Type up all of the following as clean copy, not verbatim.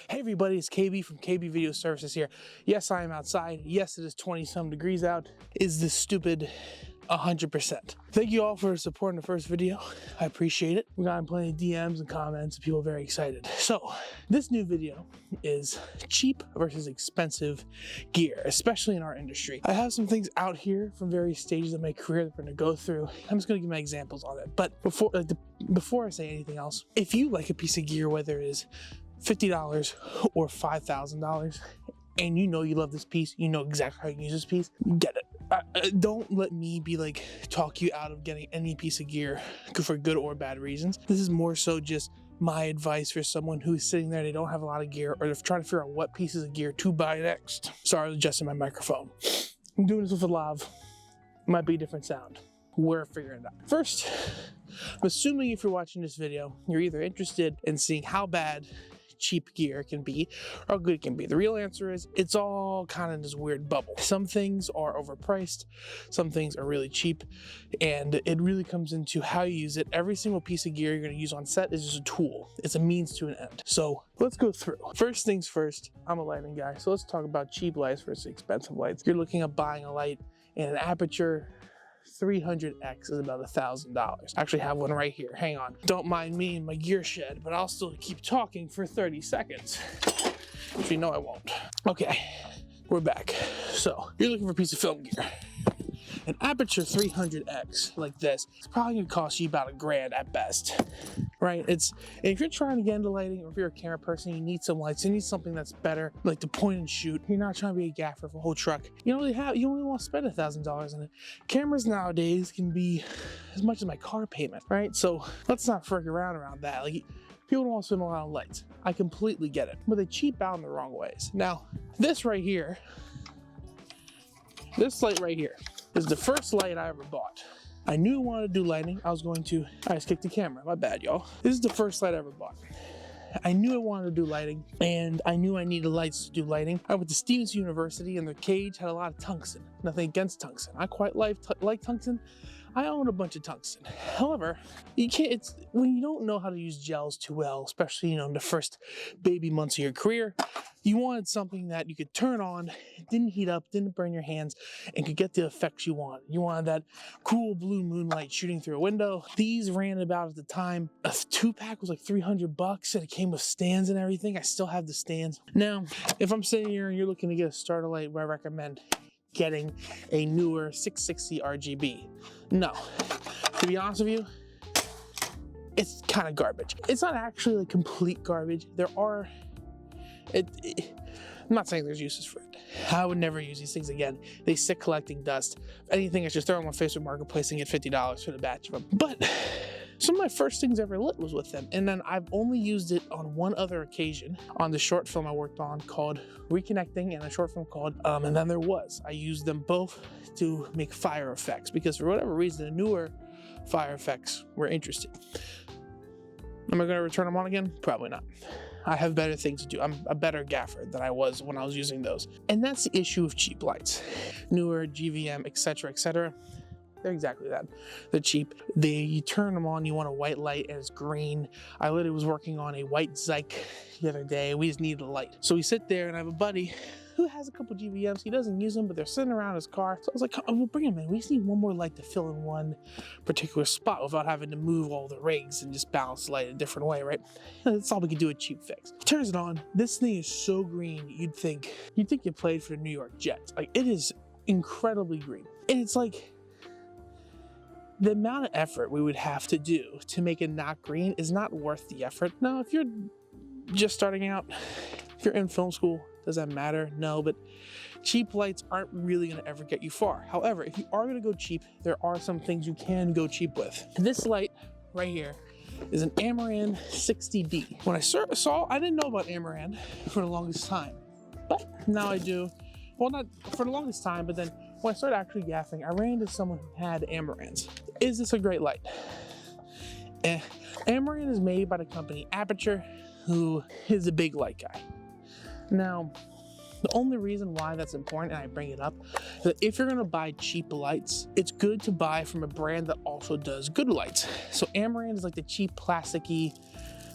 Hey everybody, it's KB from KB Video Services here. Yes, I am outside. Yes, it is 20-some degrees out. Is this stupid? 100%. Thank you all for supporting the first video. I appreciate it. We got plenty of DMs and comments and people are very excited. So this new video is cheap versus expensive gear, especially in our industry. I have some things out here from various stages of my career that we're gonna go through. I'm just gonna give my examples on it. But before I say anything else, if you like a piece of gear, whether it is $50 or $5,000, and you know you love this piece, you know exactly how you use this piece, get it. Don't let me talk you out of getting any piece of gear for good or bad reasons. This is more so just my advice for someone who's sitting there, they don't have a lot of gear, or they're trying to figure out what pieces of gear to buy next. Sorry, I was adjusting my microphone. I'm doing this with a lav. Might be a different sound. We're figuring it out. First, I'm assuming if you're watching this video, you're either interested in seeing how bad cheap gear can be or how good it can be. The real answer is it's all kind of this weird bubble. Some things are overpriced, some things are really cheap, and it really comes into how you use it. Every single piece of gear you're going to use on set is just a tool. It's a means to an end. So let's go through. First things first, I'm a lighting guy, so let's talk about cheap lights versus expensive lights. You're looking at buying a light in an aperture 300X is about $1,000. I actually have one right here. Hang on. Don't mind me and my gear shed, but I'll still keep talking for 30 seconds. Which you know I won't. Okay, we're back. So you're looking for a piece of film gear. An aperture 300X like this, it's probably gonna cost you about $1,000 at best, right? If you're trying to get into lighting, or if you're a camera person, you need some lights, you need something that's better, like to point and shoot. You're not trying to be a gaffer for a whole truck. You only want to spend $1,000 on it. Cameras nowadays can be as much as my car payment, right? So let's not frick around that. Like, people don't want to spend a lot on lights. I completely get it, but they cheap out in the wrong ways. Now, this right here, this light right here, this is the first light I ever bought. I knew I wanted to do lighting. I just kicked the camera. My bad, y'all. This is the first light I ever bought. I knew I wanted to do lighting, and I knew I needed lights to do lighting. I went to Stevenson University, and their cage had a lot of tungsten. Nothing against tungsten. I quite like tungsten. I own a bunch of tungsten. However, it's when you don't know how to use gels too well, especially in the first baby months of your career, you wanted something that you could turn on, didn't heat up, didn't burn your hands, and could get the effects you want. You wanted that cool blue moonlight shooting through a window. These ran about at the time. A 2-pack was like $300, and it came with stands and everything. I still have the stands. Now, if I'm sitting here and you're looking to get a starter light, I recommend getting a newer 660 RGB. No, to be honest with you, it's kind of garbage. It's not actually like complete garbage. I'm not saying there's uses for it. I would never use these things again. They sit collecting dust. If anything, I just throw them on Facebook Marketplace and get $50 for the batch of them. But some of my first things ever lit was with them. And then I've only used it on one other occasion on the short film I worked on called Reconnecting, and a short film called And Then There Was. I used them both to make fire effects because for whatever reason, the newer fire effects were interesting. Am I going to return them on again? Probably not. I have better things to do. I'm a better gaffer than I was when I was using those. And that's the issue of cheap lights. Newer, GVM, etc., etc. They're exactly that. They're cheap. You turn them on, you want a white light, and it's green. I literally was working on a white Zyke the other day. We just needed a light. So we sit there, and I have a buddy who has a couple GVMs. He doesn't use them, but they're sitting around his car. So I was like, oh, we'll bring them in. We just need one more light to fill in one particular spot without having to move all the rigs and just balance the light a different way, right? That's all we could do, a cheap fix. He turns it on. This thing is so green, you'd think you played for the New York Jets. Like, it is incredibly green. And it's like, the amount of effort we would have to do to make it not green is not worth the effort. Now, if you're just starting out, if you're in film school, does that matter? No, but cheap lights aren't really going to ever get you far. However, if you are going to go cheap, there are some things you can go cheap with. This light right here is an Amaran 60D. When I saw, I didn't know about Amaran for the longest time, but now I do. Well, not for the longest time, but then when I started actually gaffing, I ran into someone who had Amarans. Is this a great light? Amaran is made by the company Aperture, who is a big light guy. Now, the only reason why that's important, and I bring it up, is that if you're gonna buy cheap lights, it's good to buy from a brand that also does good lights. So Amaran is like the cheap plasticky,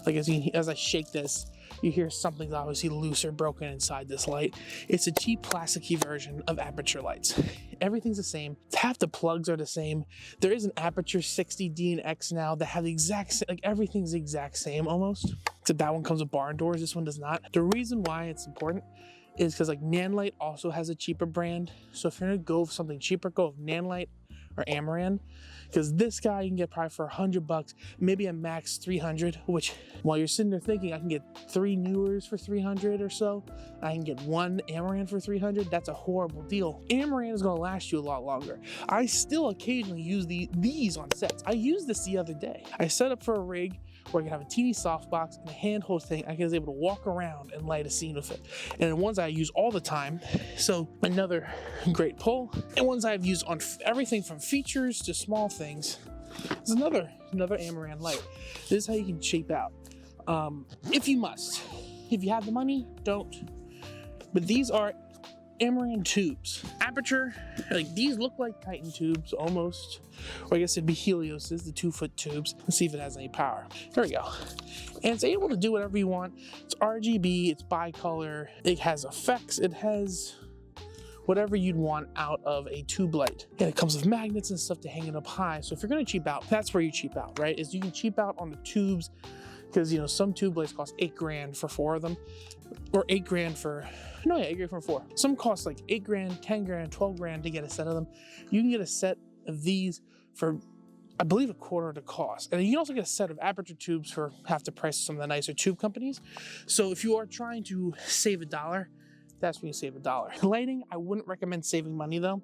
like as I shake this, you hear something's obviously loose or broken inside this light. It's a cheap plasticky version of aperture lights. Everything's the same. Half the plugs are the same. There is an Aperture 60D and X now that have the exact same, like everything's the exact same almost. Except that one comes with barn doors, this one does not. The reason why it's important is because like Nanlite also has a cheaper brand. So if you're gonna go for something cheaper, go with Nanlite or Amaran, because this guy you can get probably for $100, maybe a max 300, which while you're sitting there thinking I can get 3 Newers for 300 or so, I can get 1 Amaran for 300, that's a horrible deal. Amaran is gonna last you a lot longer. I still occasionally use these on sets. I used this the other day. I set up for a rig where I can have a teeny softbox and a handhold thing. I was able to walk around and light a scene with it. And the ones I use all the time, so another great pull. And ones I've used on everything from features to small things. There's another Amaran light. This is how you can cheap out. If you must. If you have the money, don't. But these are Amaran tubes. Aperture, like these look like Titan tubes almost. Or I guess it'd be Helios's, the 2-foot tubes. Let's see if it has any power. There we go. And it's able to do whatever you want. It's RGB, it's bicolor, it has effects, it has whatever you'd want out of a tube light. And it comes with magnets and stuff to hang it up high. So if you're gonna cheap out, that's where you cheap out, right? Is you can cheap out on the tubes, because you know some tube lights cost $8 grand for 4 of them, or $8 grand for, no, yeah, $8 grand for 4. Some cost like $8 grand, 10 grand, 12 grand to get a set of them. You can get a set of these for, I believe, a quarter of the cost. And you can also get a set of aperture tubes for half the price of some of the nicer tube companies. So if you are trying to save $1, that's when you save $1. Lighting, I wouldn't recommend saving money though,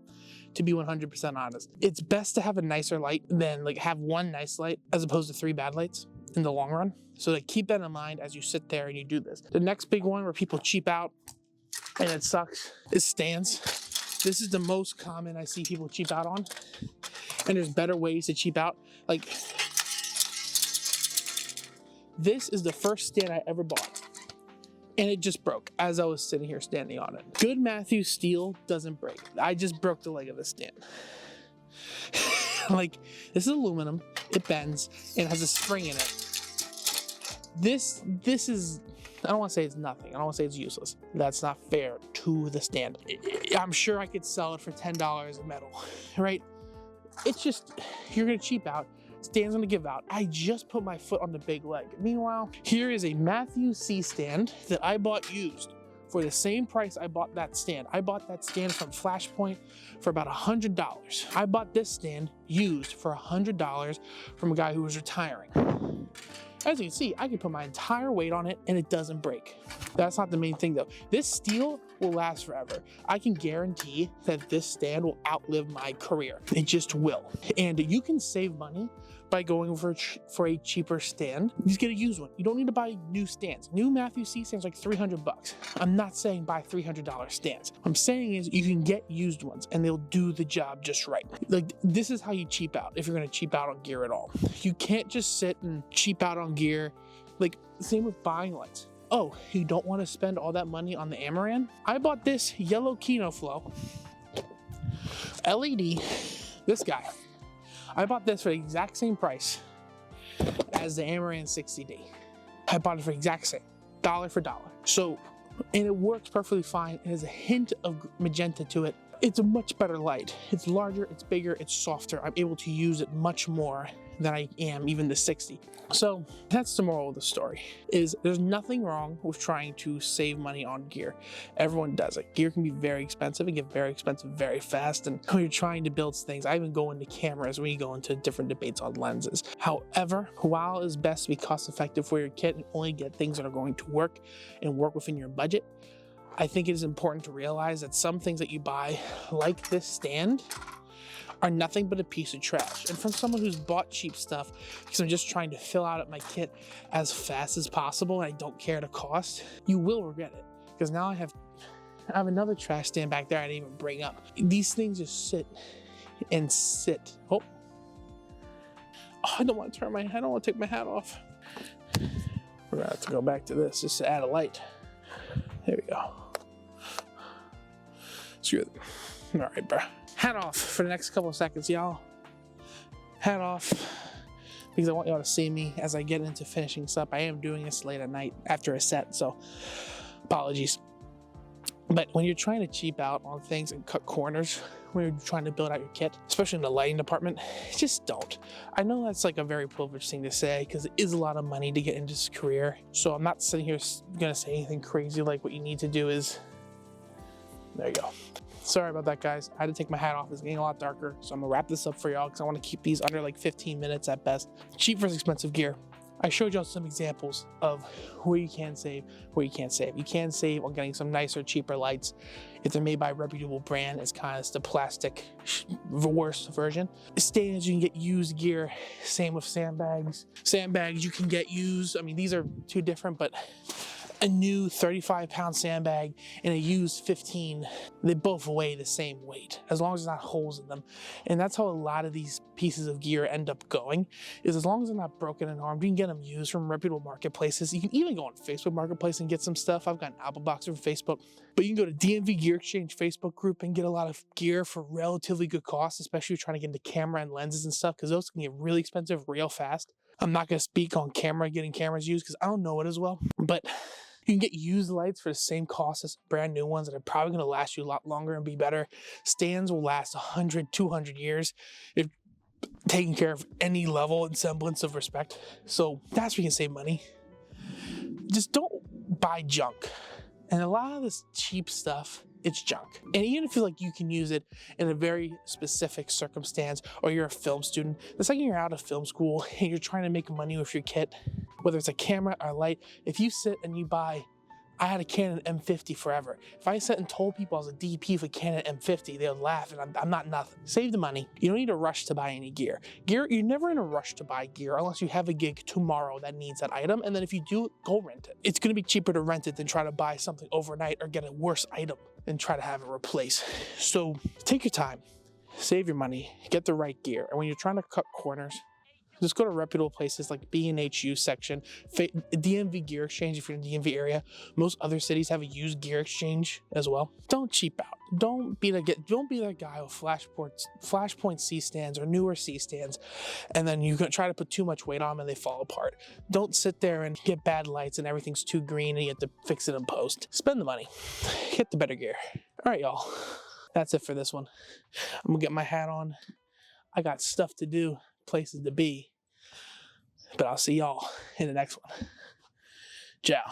to be 100% honest. It's best to have a nicer light than like have one nice light as opposed to 3 bad lights in the long run. So like keep that in mind as you sit there and you do this. The next big one where people cheap out and it sucks is stands. This is the most common I see people cheap out on. And there's better ways to cheap out. Like this is the first stand I ever bought. And it just broke as I was sitting here standing on it. Good Matthew steel doesn't break. I just broke the leg of the stand. Like, this is aluminum, it bends, and it has a spring in it. This is, I don't want to say it's nothing. I don't want to say it's useless. That's not fair to the stand. I'm sure I could sell it for $10 of metal, right? It's just, you're gonna cheap out. Stand's gonna give out. I just put my foot on the big leg. Meanwhile, here is a Matthew C stand that I bought used for the same price I bought that stand. I bought that stand from Flashpoint for about $100. I bought this stand used for $100 from a guy who was retiring. As you can see, I can put my entire weight on it and it doesn't break. That's not the main thing though. This steel will last forever. I can guarantee that this stand will outlive my career. It just will. And you can save money by going for a cheaper stand. You just get a used one. You don't need to buy new stands. New Matthew C stands like $300. I'm not saying buy $300 stands. What I'm saying is you can get used ones and they'll do the job just right. Like this is how you cheap out if you're gonna cheap out on gear at all. You can't just sit and cheap out on gear. Like same with buying lights. Oh, you don't want to spend all that money on the Amaran? I bought this yellow Kino Flow LED, this guy. I bought this for the exact same price as the Amaran 60D. I bought it for the exact same, dollar for dollar. So, and it works perfectly fine. It has a hint of magenta to it. It's a much better light. It's larger, it's bigger, it's softer. I'm able to use it much more than I am even the 60. So that's the moral of the story, is there's nothing wrong with trying to save money on gear. Everyone does it. Gear can be very expensive and get very expensive very fast. And when you're trying to build things, I even go into cameras when you go into different debates on lenses. However, while it's best to be cost effective for your kit and only get things that are going to work and work within your budget, I think it is important to realize that some things that you buy, like this stand, are nothing but a piece of trash. And from someone who's bought cheap stuff because I'm just trying to fill out my kit as fast as possible and I don't care the cost, you will regret it. Because now I have another trash stand back there I didn't even bring up. These things just sit and sit. Oh, I don't want to I don't want to take my hat off. We're gonna have to go back to this just to add a light. There we go. Screw it. All right, bro. Hat off for the next couple of seconds, y'all. Hat off. because I want y'all to see me as I get into finishing stuff. I am doing this late at night after a set, so apologies. But when you're trying to cheap out on things and cut corners, when you're trying to build out your kit, especially in the lighting department, just don't. I know that's like a very privileged thing to say because it is a lot of money to get into this career. So I'm not sitting here gonna say anything crazy like what you need to do is, there you go. Sorry about that, guys. I had to take my hat off. It's getting a lot darker. So I'm gonna wrap this up for y'all because I want to keep these under like 15 minutes at best. Cheap versus expensive gear. I showed y'all some examples of where you can save, where you can't save. You can save on getting some nicer, cheaper lights. If they're made by a reputable brand, it's kind of the plastic worst version. Stands, you can get used gear. Same with sandbags. Sandbags, you can get used. I mean, these are two different, but a new 35-pound sandbag and a used 15, they both weigh the same weight as long as there's not holes in them. And that's how a lot of these pieces of gear end up going, is as long as they're not broken and harmed, you can get them used from reputable marketplaces. You can even go on Facebook Marketplace and get some stuff. I've got an Apple box from Facebook, but you can go to DMV Gear Exchange Facebook group and get a lot of gear for relatively good cost, especially if you're trying to get into camera and lenses and stuff, because those can get really expensive real fast. I'm not going to speak on getting cameras used because I don't know it as well, but you can get used lights for the same cost as brand new ones that are probably going to last you a lot longer and be better. Stands will last 100, 200 years if taking care of any level and semblance of respect. So that's where you can save money. Just don't buy junk. And a lot of this cheap stuff, it's junk. And even if you like you can use it in a very specific circumstance, or you're a film student, the second you're out of film school and you're trying to make money with your kit, whether it's a camera or a light, if you sit and you buy, I had a Canon M50 forever. If I sat and told people I was a DP for Canon M50, they would laugh, and I'm not nothing. Save the money. You don't need to rush to buy any gear. You're never in a rush to buy gear unless you have a gig tomorrow that needs that item, and then if you do, go rent it. It's gonna be cheaper to rent it than try to buy something overnight or get a worse item and try to have it replaced. So take your time, save your money, get the right gear, and when you're trying to cut corners, just go to reputable places like B&H section, DMV Gear Exchange if you're in the DMV area. Most other cities have a used gear exchange as well. Don't cheap out. Don't be that guy with flashpoint C stands or newer C stands, and then you try to put too much weight on them and they fall apart. Don't sit there and get bad lights and everything's too green and you have to fix it in post. Spend the money. Get the better gear. All right, y'all. That's it for this one. I'm gonna get my hat on. I got stuff to do, places to be, but I'll see y'all in the next one. Ciao.